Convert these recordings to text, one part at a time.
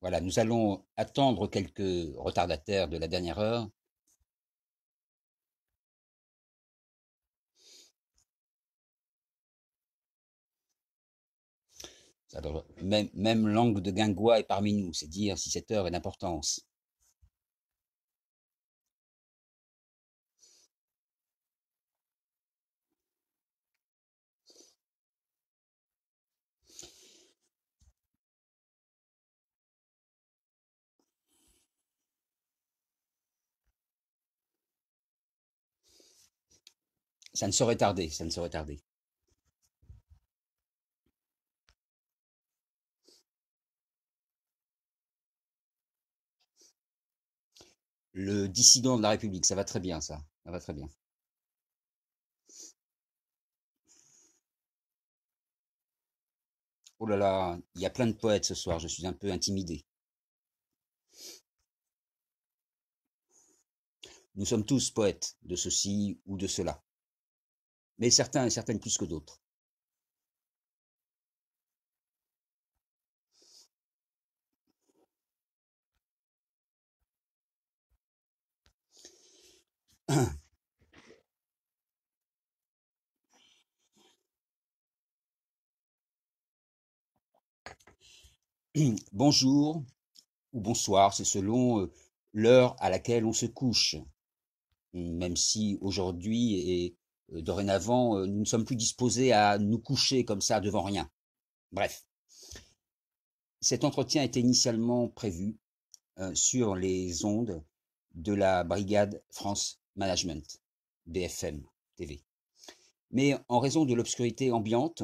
Voilà, nous allons attendre quelques retardataires de la dernière heure. Alors, même l'angle de Guingois est parmi nous, c'est dire si cette heure est d'importance. Ça ne saurait tarder, ça ne saurait tarder. Le dissident de la République, ça va très bien, ça. Ça va très bien. Oh là là, il y a plein de poètes ce soir, je suis un peu intimidé. Nous sommes tous poètes de ceci ou de cela, mais certains et certaines plus que d'autres. Bonjour ou bonsoir, c'est selon l'heure à laquelle on se couche. Même si aujourd'hui et dorénavant, nous ne sommes plus disposés à nous coucher comme ça devant rien. Bref, cet entretien était initialement prévu sur les ondes de la brigade France Management, BFM TV. Mais en raison de l'obscurité ambiante,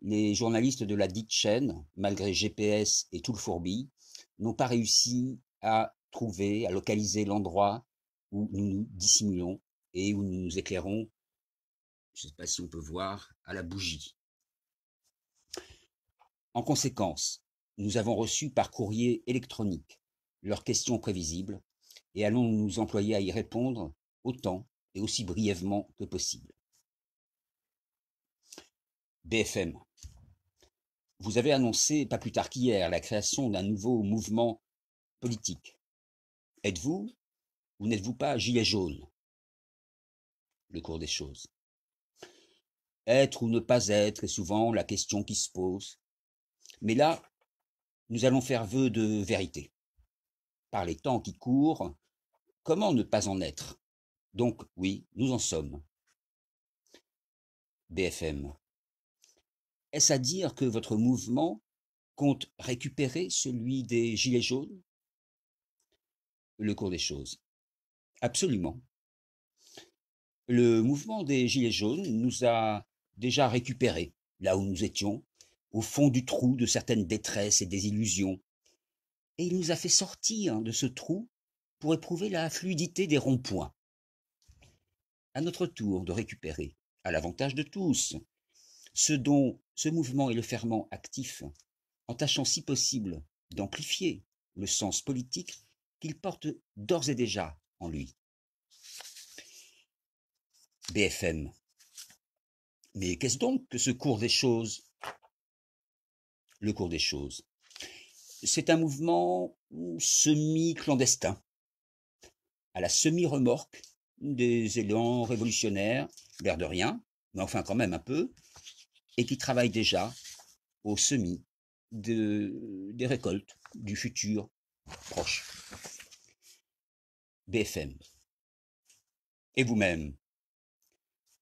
les journalistes de la dite chaîne, malgré GPS et tout le fourbi, n'ont pas réussi à trouver, à localiser l'endroit où nous nous dissimulons et où nous nous éclairons, je ne sais pas si on peut voir, à la bougie. En conséquence, nous avons reçu par courrier électronique leurs questions prévisibles et allons nous employer à y répondre autant et aussi brièvement que possible. BFM, vous avez annoncé, pas plus tard qu'hier, la création d'un nouveau mouvement politique. Êtes-vous ou n'êtes-vous pas gilet jaune? Le cours des choses. Être ou ne pas être est souvent la question qui se pose. Mais là, nous allons faire vœu de vérité. Par les temps qui courent, comment ne pas en être? Donc oui, nous en sommes. BFM. Est-ce à dire que votre mouvement compte récupérer celui des gilets jaunes? Le cours des choses. Absolument. Le mouvement des gilets jaunes nous a déjà récupérés, là où nous étions, au fond du trou de certaines détresses et désillusions. Et il nous a fait sortir de ce trou pour éprouver la fluidité des ronds-points. À notre tour de récupérer, à l'avantage de tous, ce dont ce mouvement est le ferment actif, en tâchant si possible d'amplifier le sens politique qu'il porte d'ores et déjà en lui. BFM. Mais qu'est-ce donc que ce cours des choses? Le cours des choses. C'est un mouvement semi-clandestin, à la semi-remorque des élans révolutionnaires, l'air de rien, mais enfin quand même un peu, et qui travaille déjà au semis des récoltes du futur proche. BFM. Et vous-même,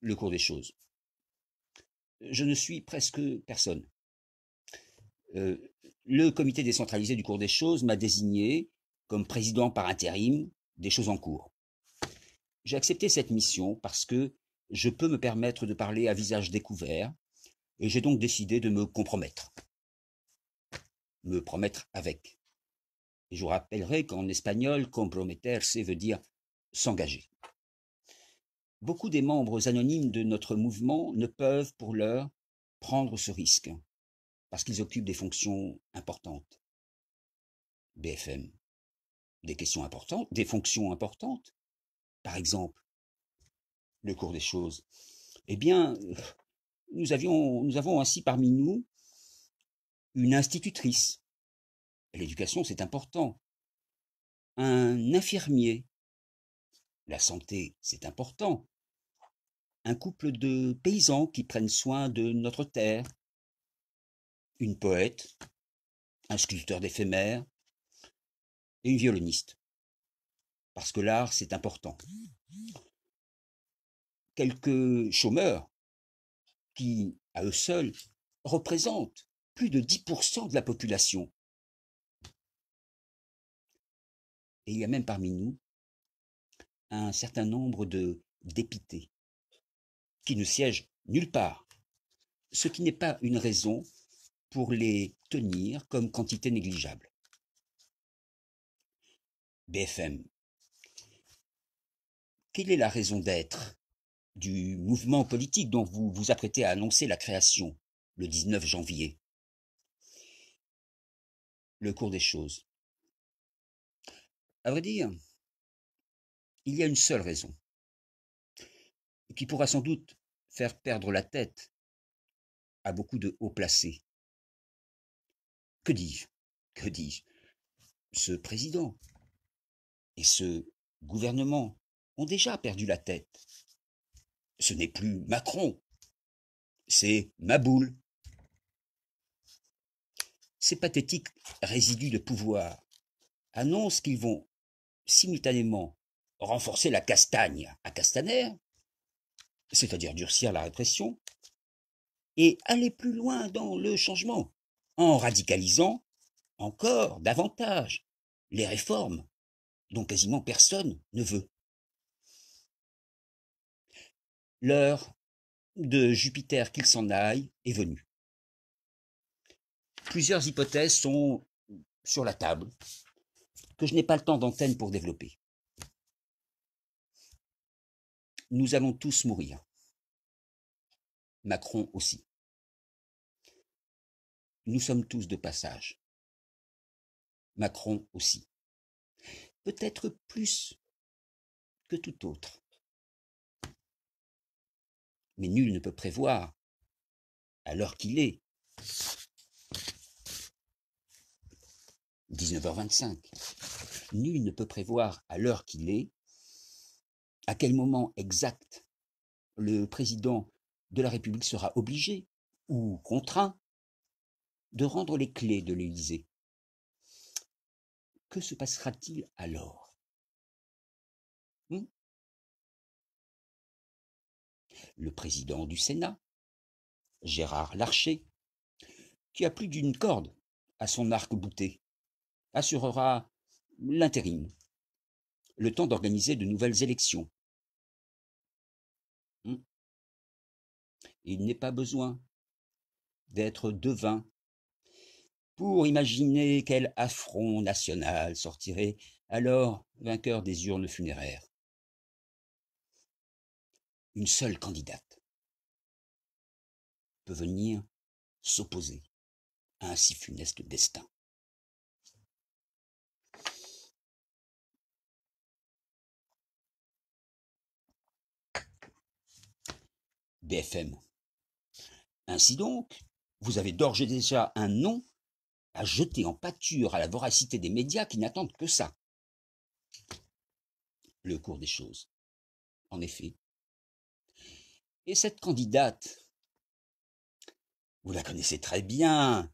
le cours des choses. Je ne suis presque personne. Euh, le comité décentralisé du cours des choses m'a désigné comme président par intérim des choses en cours. J'ai accepté cette mission parce que je peux me permettre de parler à visage découvert et j'ai donc décidé de me compromettre. Me promettre avec. Et je vous rappellerai qu'en espagnol, comprometerse veut dire s'engager. Beaucoup des membres anonymes de notre mouvement ne peuvent, pour l'heure, prendre ce risque, parce qu'ils occupent des fonctions importantes. BFM. Des questions importantes, des fonctions importantes. Par exemple, le cours des choses. Eh bien, nous avons ainsi parmi nous une institutrice. l'éducation, c'est important. Un infirmier, la santé, c'est important. Un couple de paysans qui prennent soin de notre terre, une poète, un sculpteur d'éphémères et une violoniste. Parce que l'art, c'est important. Quelques chômeurs qui, à eux seuls, représentent plus de 10% de la population. Et il y a même parmi nous un certain nombre de dépités qui ne siègent nulle part, ce qui n'est pas une raison pour les tenir comme quantité négligeable. BFM, quelle est la raison d'être du mouvement politique dont vous vous apprêtez à annoncer la création le 19 janvier? Le cours des choses. À vrai dire, il y a une seule raison, qui pourra sans doute faire perdre la tête à beaucoup de hauts placés. Que dis-je? Que dis-je? Ce président et ce gouvernement ont déjà perdu la tête. Ce n'est plus Macron, c'est Maboule. Ces pathétiques résidus de pouvoir annoncent qu'ils vont simultanément renforcer la castagne à Castaner, c'est-à-dire durcir la répression, et aller plus loin dans le changement, en radicalisant encore davantage les réformes dont quasiment personne ne veut. L'heure de Jupiter qu'il s'en aille est venue. Plusieurs hypothèses sont sur la table que je n'ai pas le temps d'antenne pour développer. Nous allons tous mourir. Macron aussi. Nous sommes tous de passage. Macron aussi. Peut-être plus que tout autre. Mais nul ne peut prévoir, à l'heure qu'il est, 19h25, nul ne peut prévoir à l'heure qu'il est, à quel moment exact le président de la République sera obligé ou contraint de rendre les clés de l'Élysée. Que se passera-t-il alors? Le président du Sénat, Gérard Larcher, qui a plus d'une corde à son arc-bouté, assurera l'intérim, le temps d'organiser de nouvelles élections. Il n'est pas besoin d'être devin pour imaginer quel affront national sortirait alors vainqueur des urnes funéraires. Une seule candidate peut venir s'opposer à un si funeste destin. BFM. Ainsi donc, vous avez d'ores et déjà un nom à jeter en pâture à la voracité des médias qui n'attendent que ça. Le cours des choses. En effet. Et cette candidate, vous la connaissez très bien,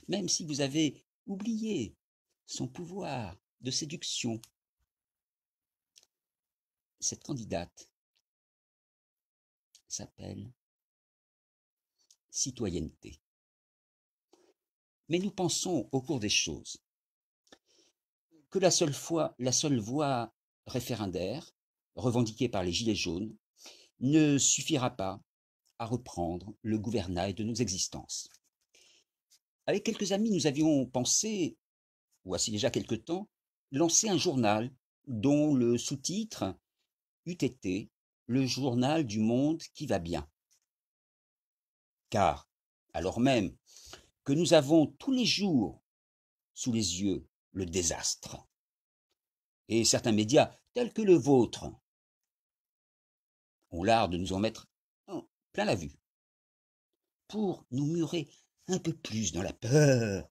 même si vous avez oublié son pouvoir de séduction. Cette candidate s'appelle citoyenneté. Mais nous pensons au cours des choses que la seule voie référendaire revendiquée par les Gilets jaunes ne suffira pas à reprendre le gouvernail de nos existences. Avec quelques amis, nous avions pensé, voici déjà quelque temps, lancer un journal dont le sous-titre eût été le journal du monde qui va bien. Car, alors même que nous avons tous les jours sous les yeux le désastre, et certains médias tels que le vôtre ont l'art de nous en mettre plein la vue, pour nous murer un peu plus dans la peur,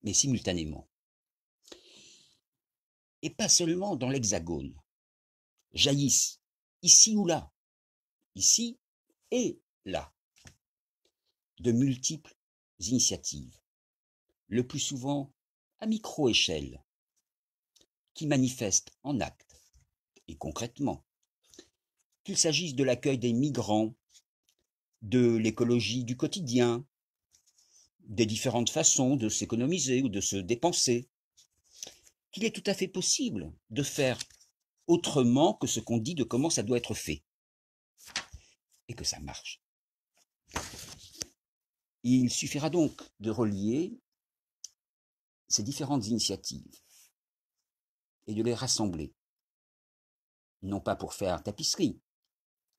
mais simultanément. Et pas seulement dans l'Hexagone, jaillissent ici ou là, ici et là, de multiples initiatives, le plus souvent à micro-échelle, qui manifestent en actes et concrètement, qu'il s'agisse de l'accueil des migrants, de l'écologie du quotidien, des différentes façons de s'économiser ou de se dépenser, qu'il est tout à fait possible de faire autrement que ce qu'on dit de comment ça doit être fait, et que ça marche. Il suffira donc de relier ces différentes initiatives et de les rassembler, non pas pour faire tapisserie,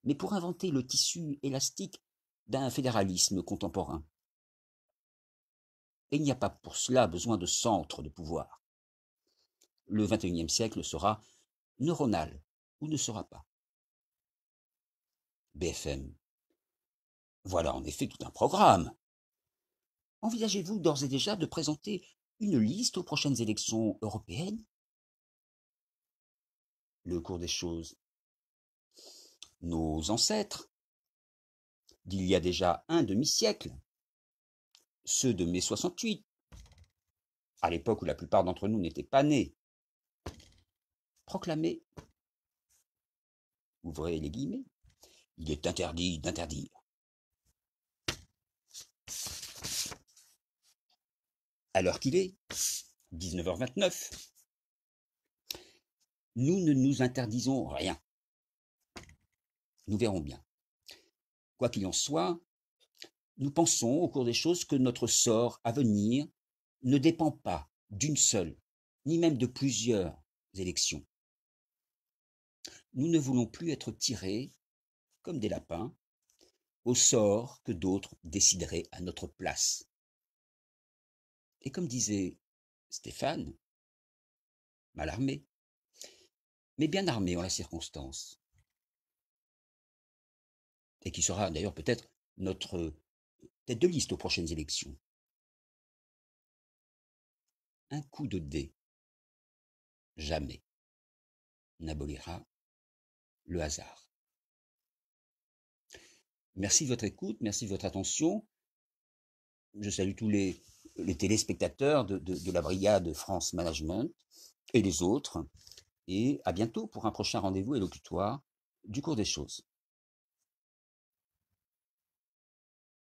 mais pour inventer le tissu élastique d'un fédéralisme contemporain. Et il n'y a pas pour cela besoin de centre de pouvoir. Le XXIe siècle sera neuronal ou ne sera pas. BFM. Voilà en effet tout un programme. Envisagez-vous d'ores et déjà de présenter une liste aux prochaines élections européennes? Le cours des choses. Nos ancêtres, d'il y a déjà un demi-siècle, ceux de mai 68, à l'époque où la plupart d'entre nous n'étaient pas nés, proclamaient, ouvrez les guillemets, il est interdit d'interdire. À l'heure qu'il est, 19h29, nous ne nous interdisons rien. Nous verrons bien. Quoi qu'il en soit, nous pensons au cours des choses que notre sort à venir ne dépend pas d'une seule, ni même de plusieurs élections. Nous ne voulons plus être tirés, comme des lapins, au sort que d'autres décideraient à notre place. Et comme disait Stéphane, mal armé, mais bien armé en la circonstance, et qui sera d'ailleurs peut-être notre tête de liste aux prochaines élections. Un coup de dé, jamais, n'abolira le hasard. Merci de votre écoute, merci de votre attention. Je salue tous les téléspectateurs de la brigade France Management et les autres. Et à bientôt pour un prochain rendez-vous élocutoire du cours des choses.